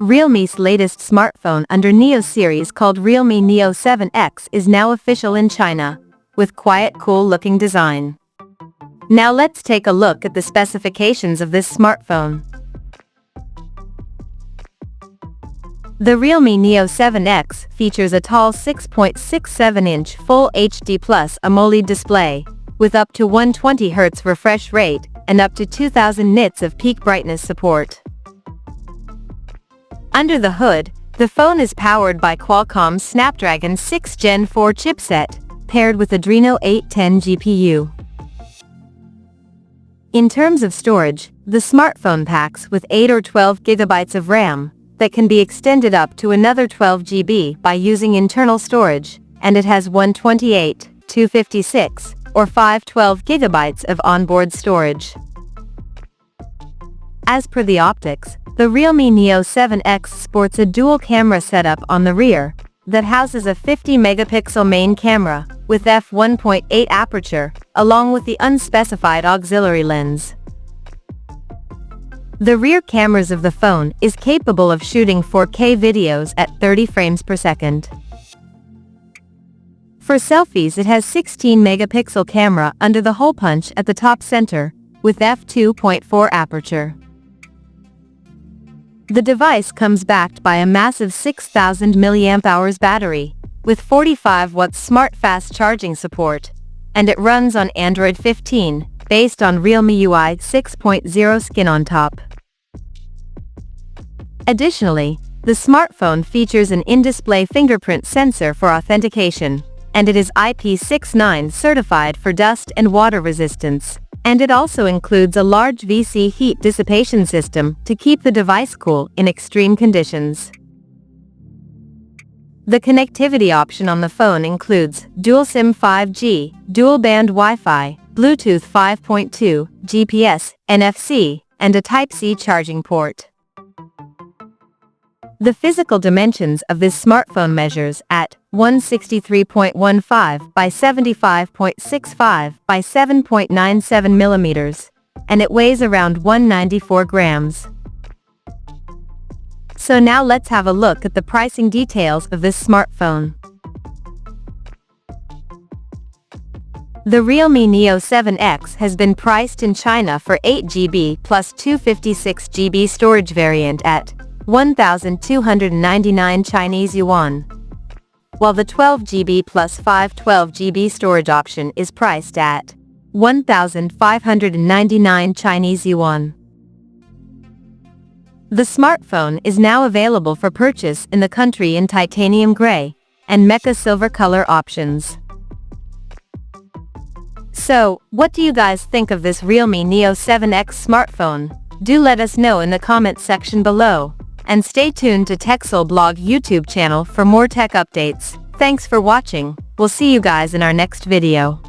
Realme's latest smartphone under Neo series called Realme Neo 7X is now official in China, with quiet cool-looking design. Now let's take a look at the specifications of this smartphone. The Realme Neo 7X features a tall 6.67-inch Full HD Plus AMOLED display, with up to 120Hz refresh rate and up to 2000 nits of peak brightness support. Under the hood, the phone is powered by Qualcomm's Snapdragon 6 Gen 4 chipset, paired with Adreno 810 GPU. In terms of storage, the smartphone packs with 8 or 12 GB of RAM, that can be extended up to another 12 GB by using internal storage, and it has 128, 256, or 512 GB of onboard storage. As per the optics, the Realme Neo 7X sports a dual-camera setup on the rear, that houses a 50-megapixel main camera, with f1.8 aperture, along with the unspecified auxiliary lens. The rear cameras of the phone is capable of shooting 4K videos at 30 frames per second. For selfies, it has 16-megapixel camera under the hole punch at the top center, with f2.4 aperture. The device comes backed by a massive 6000 mAh battery, with 45 watts smart fast charging support, and it runs on Android 15, based on Realme UI 6.0 skin on top. Additionally, the smartphone features an in-display fingerprint sensor for authentication, and it is IP69 certified for dust and water resistance, and it also includes a large VC heat dissipation system to keep the device cool in extreme conditions. The connectivity option on the phone includes dual SIM 5G, dual-band Wi-Fi, Bluetooth 5.2, GPS, NFC, and a Type-C charging port. The physical dimensions of this smartphone measures at 163.15 by 75.65 by 7.97 millimeters, and it weighs around 194 grams. So now let's have a look at the pricing details of this smartphone. The Realme Neo 7X has been priced in China for 8GB plus 256GB storage variant at 1,299 Chinese yuan, while the 12GB plus 512GB storage option is priced at 1,599 Chinese yuan. The smartphone is now available for purchase in the country in titanium gray and mecha silver color options. So, what do you guys think of this Realme Neo 7X smartphone? Do let us know in the comments section below. And stay tuned to TechSole Blog YouTube channel for more tech updates. Thanks for watching. We'll see you guys in our next video.